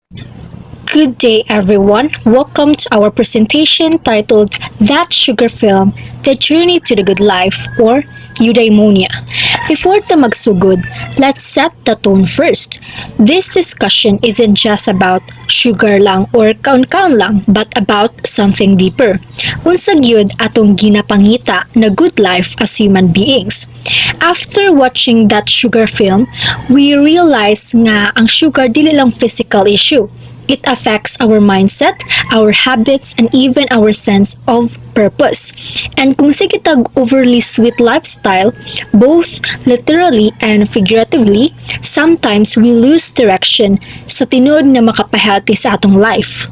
Good day, everyone. Welcome to our presentation titled That Sugar Film, The Journey to the Good Life or Eudaimonia. Before the magsugod, let's set the tone first. This discussion isn't just about sugar lang or kaun-kaun lang, but about something deeper. Unsag yun atong ginapangita na good life as human beings. After watching that sugar film, we realize nga ang sugar dili lang physical issue. It affects our mindset, our habits, and even our sense of purpose. And kung sige tag overly sweet lifestyle, both literally and figuratively, sometimes we lose direction sa tinuod na makapahati sa atong life.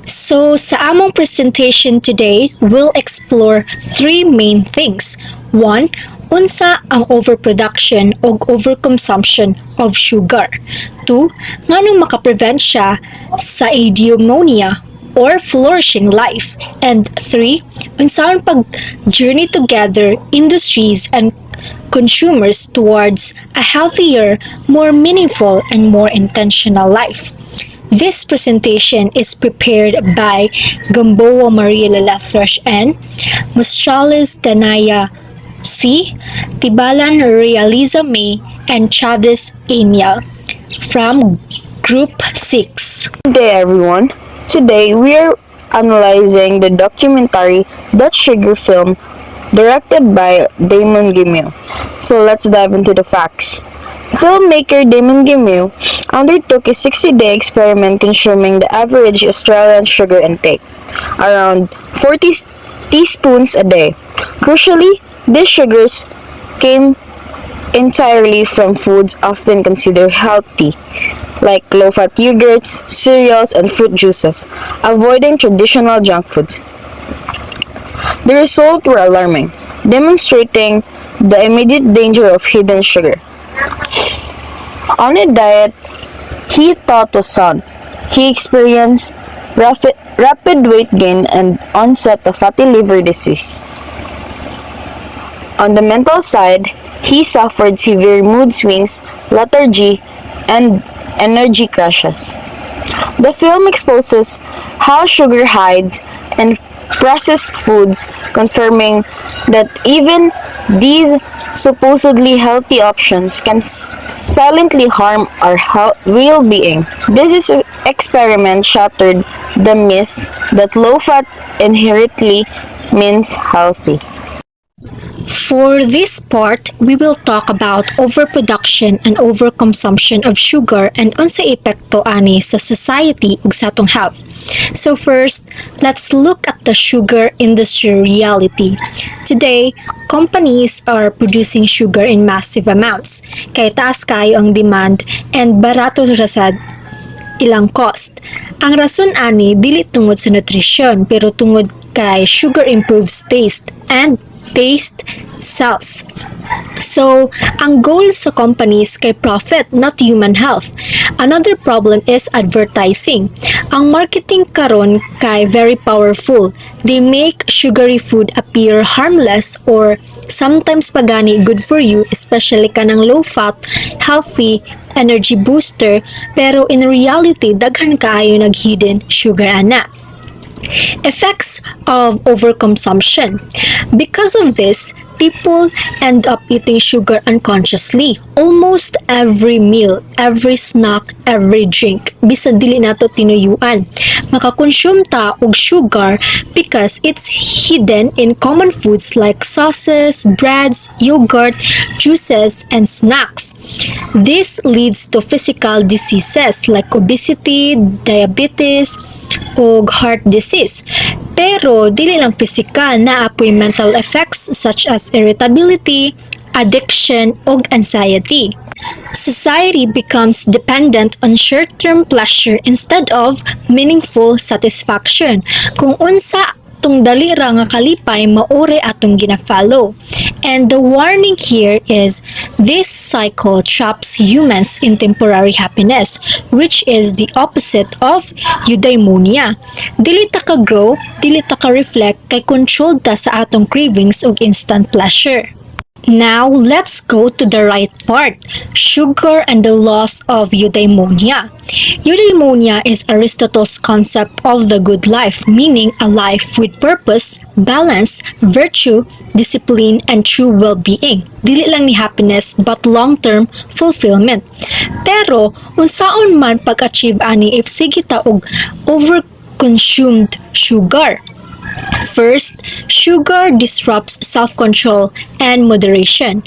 So, sa among presentation today, we'll explore three main things. One, unsa ang overproduction o overconsumption of sugar. 2. Nganong makaprevent siya sa eudaimonia or flourishing life. And 3. Unsaon pag-journey together industries and consumers towards a healthier, more meaningful, and more intentional life. This presentation is prepared by Gamboa Maria Lalathrash N, Mustrales Danaya C. Tibalan Realiza May, and Chavez Amiel from Group 6. Good day, everyone. Today we are analyzing the documentary That Sugar Film directed by Damon Gimio. So let's dive into the facts. Filmmaker Damon Gimio undertook a 60-day experiment consuming the average Australian sugar intake, around 40 teaspoons a day. Crucially, these sugars came entirely from foods often considered healthy, like low-fat yogurts, cereals, and fruit juices, avoiding traditional junk foods. The results were alarming, demonstrating the immediate danger of hidden sugar. On a diet he thought was sound, he experienced rapid weight gain and onset of fatty liver disease. On the mental side, he suffered severe mood swings, lethargy, and energy crashes. The film exposes how sugar hides in processed foods, confirming that even these supposedly healthy options can silently harm our real being. This experiment shattered the myth that low-fat inherently means healthy. For this part, we will talk about overproduction and overconsumption of sugar and unsa epekto ani sa society ug sa atong health. So first, let's look at the sugar industry reality. Today, companies are producing sugar in massive amounts kay taas kayo ang demand and barato ra sad ilang cost. Ang rason ani dili tungod sa nutrisyon pero tungod kay sugar improves taste and taste sells. So, ang goal sa companies kay profit, not human health. Another problem is advertising. Ang marketing karon kay very powerful. They make sugary food appear harmless or sometimes pagani good for you, especially kanang low-fat, healthy, energy booster, pero in reality, daghan kaayo nag-hidden sugar ana. Effects of overconsumption. Because of this, people end up eating sugar unconsciously. Almost every meal, every snack, every drink, bisan dili nato tinuyuan. Makakonsume ta og sugar because it's hidden in common foods like sauces, breads, yogurt, juices, and snacks. This leads to physical diseases like obesity, diabetes, o heart disease. Pero dili lang physical, naapoy mental effects such as irritability, addiction, o anxiety. Society becomes dependent on short-term pleasure instead of meaningful satisfaction. Kung unsa tong dali ra nga kalipay maore atong gina-follow. And the warning here is this cycle traps humans in temporary happiness, which is the opposite of eudaimonia. Dili ta ka grow, dili ta ka reflect kay controlled ta sa atong cravings ug instant pleasure. Now, let's go to the right part, sugar and the loss of eudaimonia. Eudaimonia is Aristotle's concept of the good life, meaning a life with purpose, balance, virtue, discipline, and true well-being. Dili lang ni happiness but long-term fulfillment. Pero, unsaon man pag-achieve ani if sige ta og overconsumed sugar? First, sugar disrupts self-control and moderation.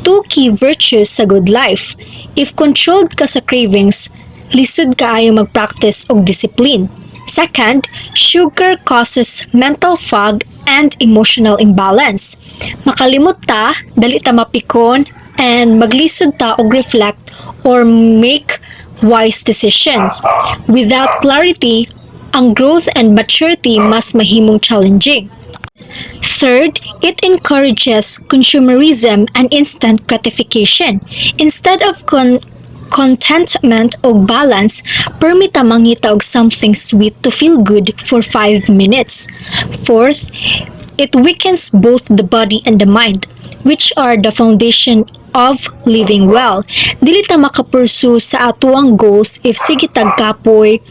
Two key virtues sa good life. If controlled ka sa cravings, lisod kaayo mag-practice og discipline. Second, sugar causes mental fog and emotional imbalance. Makalimot ta, dali ta mapikon, and maglisod ta og reflect or make wise decisions. Without clarity, ang growth and maturity mas mahimong challenging. Third, it encourages consumerism and instant gratification. Instead of contentment o balance, permita mangita og something sweet to feel good for 5 minutes. Fourth, it weakens both the body and the mind, which are the foundation of living well. Dili ta makapursue sa atuang goals if sige tagkapoy,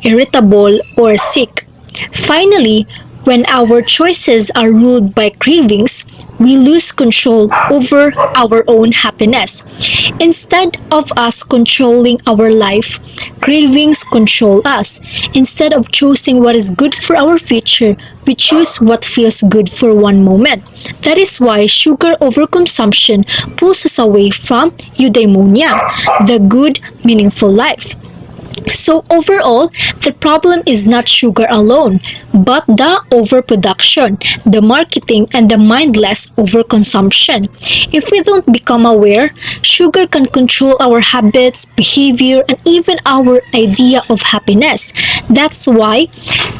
irritable, or sick. Finally, when our choices are ruled by cravings, we lose control over our own happiness. Instead of us controlling our life, cravings control us. Instead of choosing what is good for our future, we choose what feels good for one moment. That is why sugar overconsumption pulls us away from eudaimonia, the good, meaningful life. So overall, the problem is not sugar alone, but the overproduction, the marketing, and the mindless overconsumption. If we don't become aware, sugar can control our habits, behavior, and even our idea of happiness. That's why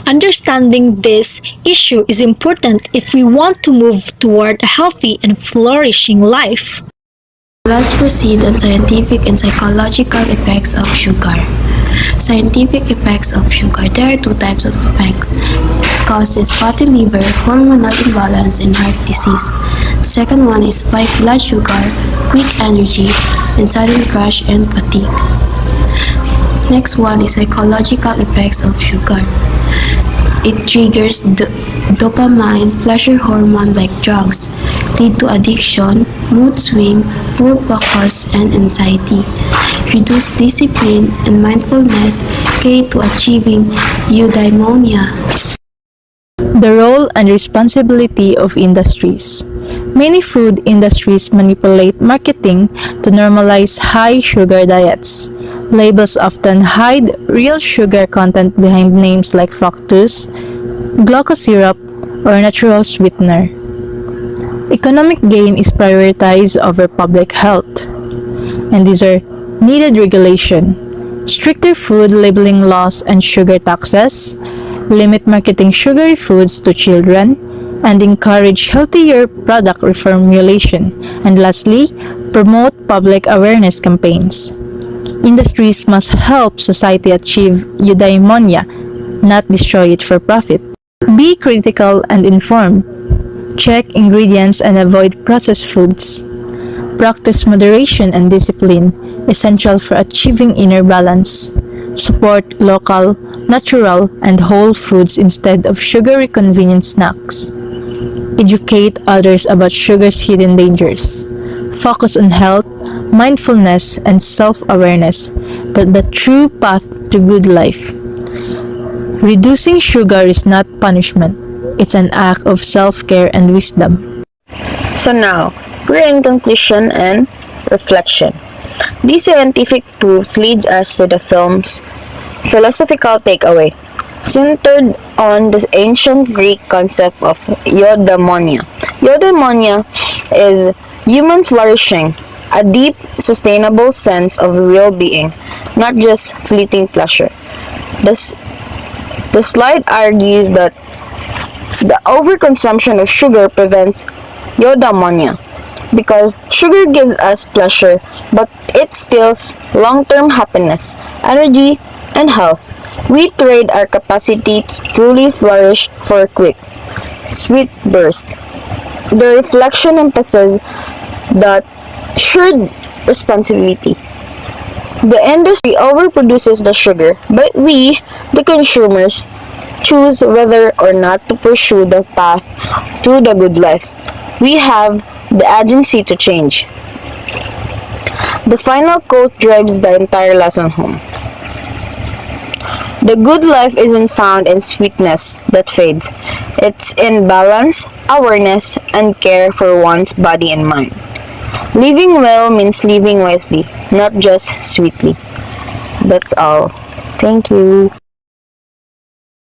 understanding this issue is important if we want to move toward a healthy and flourishing life. Let's proceed on scientific and psychological effects of sugar. Scientific effects of sugar. There are two types of effects. It causes fatty liver, hormonal imbalance, and heart disease. The second one is spike blood sugar, quick energy, and sudden crash and fatigue. Next one is psychological effects of sugar. It triggers dopamine, pleasure hormone like drugs, lead to addiction, mood swing, poor focus, and anxiety. Reduce discipline and mindfulness, key to achieving eudaimonia. The role and responsibility of industries. Many food industries manipulate marketing to normalize high sugar diets. Labels often hide real sugar content behind names like fructose, glucosyrup, or natural sweetener. Economic gain is prioritized over public health, and these are needed regulation, stricter food labeling laws and sugar taxes, limit marketing sugary foods to children, and encourage healthier product reformulation, and lastly, promote public awareness campaigns. Industries must help society achieve eudaimonia, not destroy it for profit. Be critical and informed. Check ingredients and avoid processed foods. Practice moderation and discipline, essential for achieving inner balance. Support local, natural, and whole foods instead of sugary convenient snacks. Educate others about sugar's hidden dangers. Focus on health, mindfulness, and self-awareness, the true path to good life. Reducing sugar is not punishment. It's an act of self-care and wisdom. So now, we're in conclusion and reflection. These scientific proofs leads us to the film's philosophical takeaway, centered on the ancient Greek concept of eudaimonia. Eudaimonia is human flourishing, a deep, sustainable sense of well-being, not just fleeting pleasure. The slide argues that the overconsumption of sugar prevents eudaimonia because sugar gives us pleasure, but it steals long-term happiness, energy, and health. We trade our capacity to truly flourish for a quick, sweet burst. The reflection emphasizes that shared responsibility. The industry overproduces the sugar, but we, the consumers, choose whether or not to pursue the path to the good life. We have the agency to change. The final quote drives the entire lesson home. The good life isn't found in sweetness that fades. It's in balance, awareness, and care for one's body and mind. Living well means living wisely, not just sweetly. That's all. Thank you.